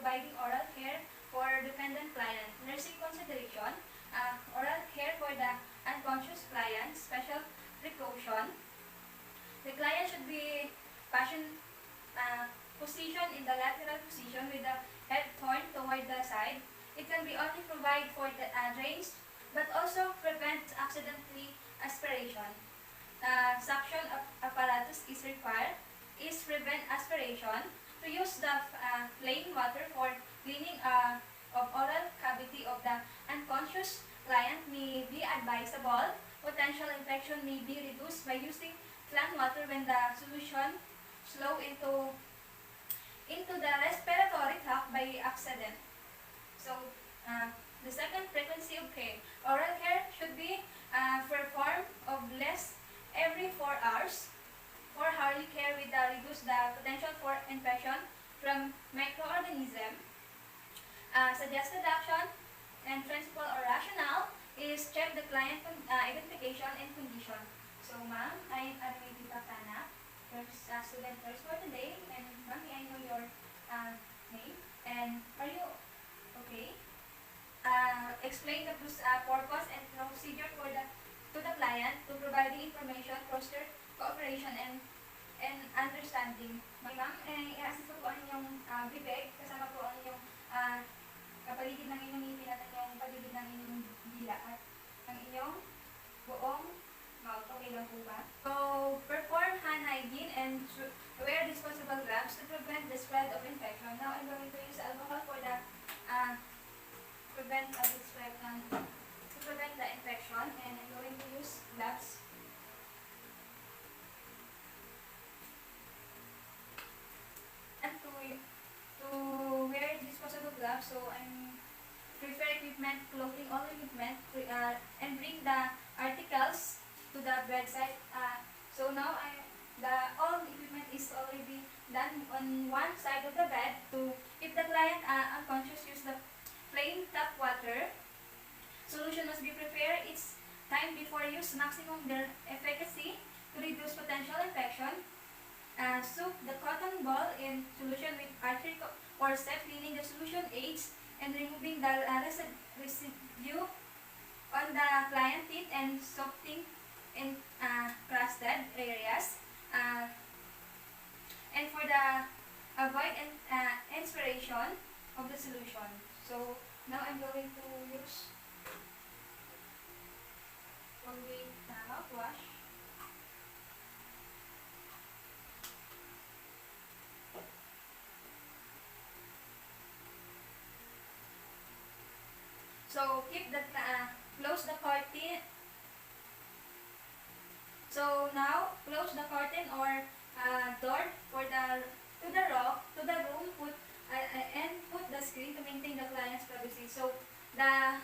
providing oral care for dependent client. Nursing consideration, oral care for the unconscious client, special precaution. The client should be positioned in the lateral position with the head turned toward the side. It can be only provide for the drains, but also prevent accidentally aspiration. Suction apparatus is required, is prevent aspiration. To use the plain water for cleaning of oral cavity of the unconscious client may be advisable. Potential infection may be reduced by using clean water when the solution flow into the respiratory tract by accident. So, the second, frequency of care. Oral care should be performed of less every 4 hours. For hourly care with reduce the potential for infection from microorganism. Suggested action and principle or rationale is check the client identification and condition. So, ma'am, I am Armida Kana, first student first for today, and ma'am, I know your name, and are you okay? Explain the purpose and procedure for to the client to provide the information, foster cooperation and understanding. Ma'am, i-assist po ang inyong bibig, kasama po ang inyong kapaligid ng inyong ngipin at ang paligid ng inyong dila at ang inyong buong mouth. Okay lang po ba? So, perform hand hygiene and wear disposable gloves to prevent the spread of infection. Now, I'm going to use alcohol for the prevent the infection, and I'm going to use gloves. And to wear disposable gloves, so I'm prefer equipment, clothing, all equipment, and bring the articles to the bedside. So now all equipment is already done on one side of the bed. To if the client unconscious, use the plain tap water. Solution must be prepared each time before use, maximum their efficacy to reduce potential infection. Soak the cotton ball in solution with arterial or step, cleaning the solution aids and removing the residue on the client teeth and soaking in crusted areas. And for the avoid inspiration of the solution. So now I'm going to use Colgate mouthwash. So keep the close the curtain. So now close the curtain or door for to the room. Put and put the screen to maintain the client's privacy. So the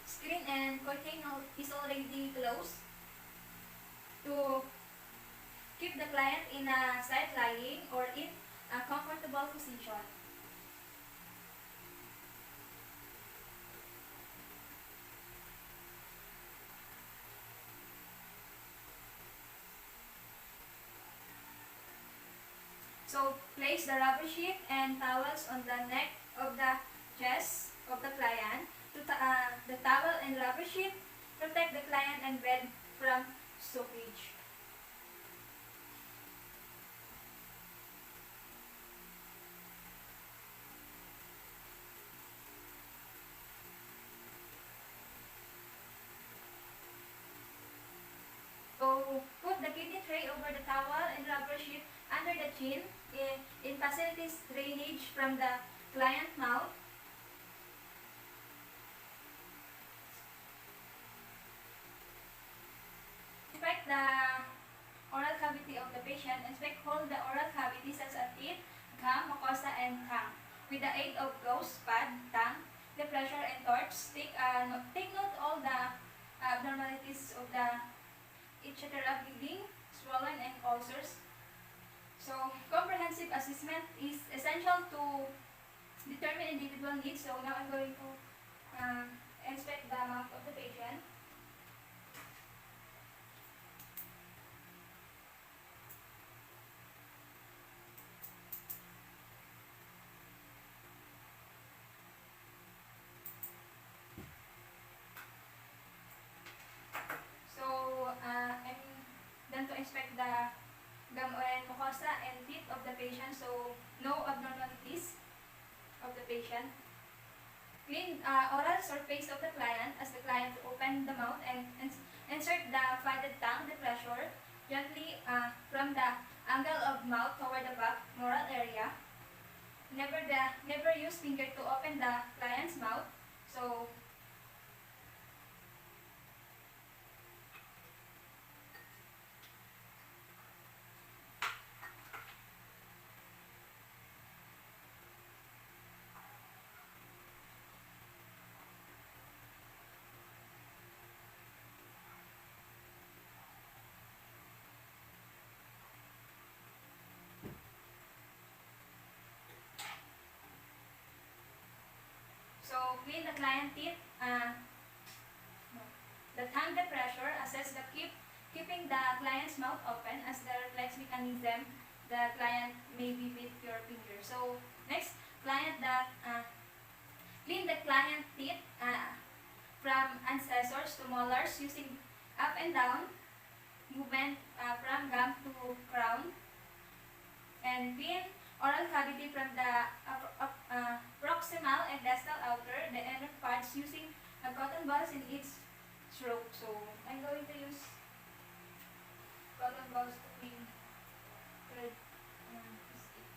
screen and curtain is already closed to keep the client in a side lying or in a comfortable position. So place the rubber sheet and towels on the neck of the chest of the client. The towel and rubber sheet protect the client and bed from soakage. So put the kidney tray over the towel and rubber sheet under the chin in facilities drainage from the client mouth. Inspect the oral cavity of the patient. Inspect hold the oral cavity such as teeth, gum, mucosa, and tongue. With the aid of gauze pad, tongue, the pressure and torch. Take note all the abnormalities of the etc. bleeding, swollen, and ulcers. So, comprehensive assessment is essential to determine individual needs. So, now I'm going to inspect the mouth of the patient. the patient, so no abnormalities of the patient. Clean oral surface of the client as the client open the mouth and insert the padded tongue, the pressure gently from the angle of mouth toward the back moral area. Never use finger to open the client's mouth. So clean the client teeth. The tongue, the pressure, assess the keeping the client's mouth open as the reflex mechanism. The client may be with your finger. So next, clean the client teeth from ancestors to molars using up and down movement from gum to crown, and clean oral cavity from the proximal and distal outer, the inner parts, using a cotton balls in each stroke. So I'm going to use cotton balls to clean third stick.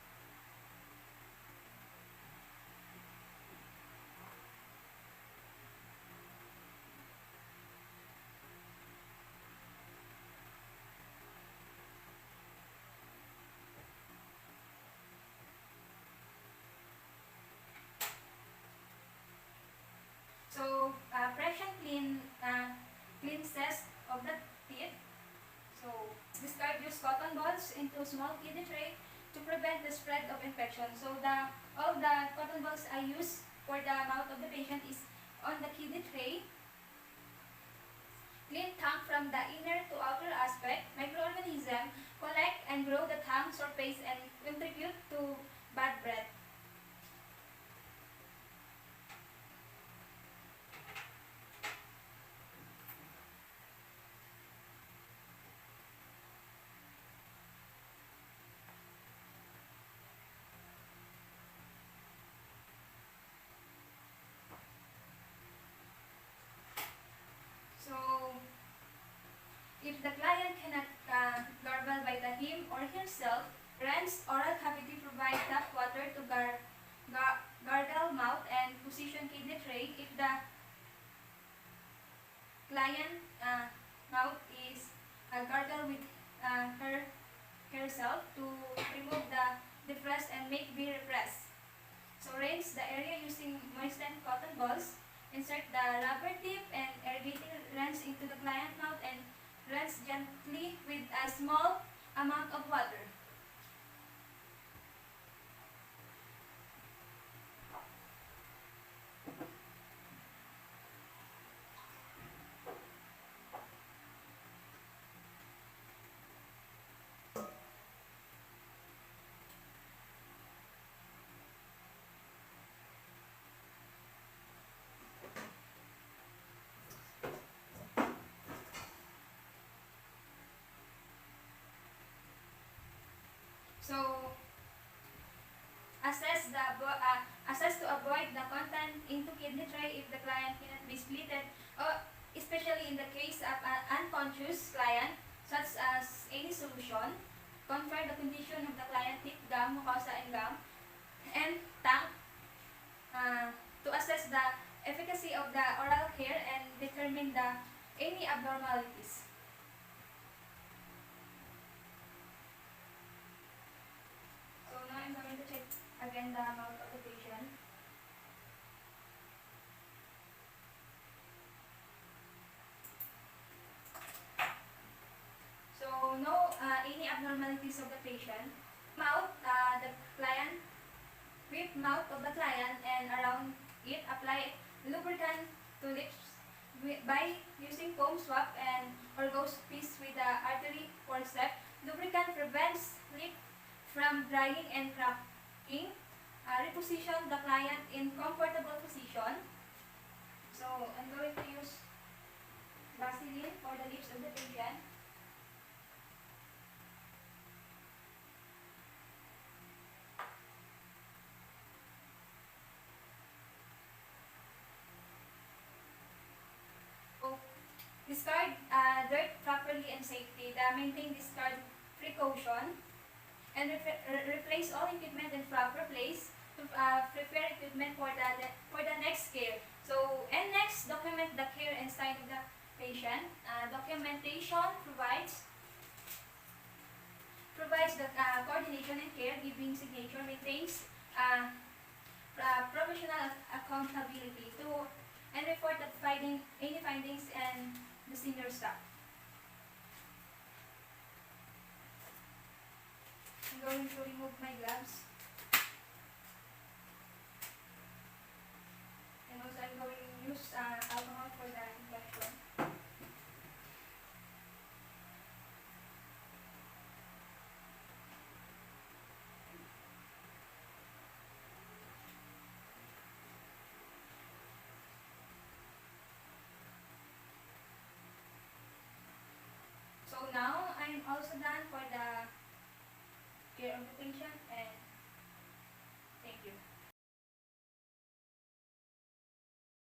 So pressure cleanses of the teeth. So discard use cotton balls into small kidney tray to prevent the spread of infection. So all the cotton balls I use for the mouth of the patient is on the kidney tray. Clean tongue from the inner to outer aspect. Microorganisms collect and grow the tongue surface and contribute to bad breath. So, if the client cannot gargle by the him or herself, rinse oral cavity, provide tap water to gargle mouth and position kidney tray. If the client mouth is gargle with herself to remove the depressed and make be repressed. So rinse the area using moistened cotton balls. Insert the rubber tip and irrigating rinse into the client mouth and rinse gently with a small amount of water. So, assess to avoid the content into kidney tray if the client cannot be splitted, especially in the case of an unconscious client, such as any solution. Confer the condition of the client teeth, gum, mucosa, and gum, and tongue to assess the efficacy of the oral care and determine any abnormalities. I'm going to check again the mouth of the patient. So no any abnormalities of the patient. Mouth, the client, with mouth of the client and around it, apply lubricant to lips by using foam swab and or gauze piece with the artery forceps. Lubricant prevents lip from drying and cracking. Reposition the client in comfortable position. So I'm going to use Vaseline for the lips of the patient. and safety. The maintain discard precaution and replace all equipment in proper place to prepare equipment for the next care. So, and next, document the care and sign of the patient. Documentation provides the coordination and caregiving signature, maintains professional accountability to and report the any findings and the senior staff. I'm going to remove my gloves. And also I'm going to use alcohol for the infection. So now I'm also done for the care of the patient.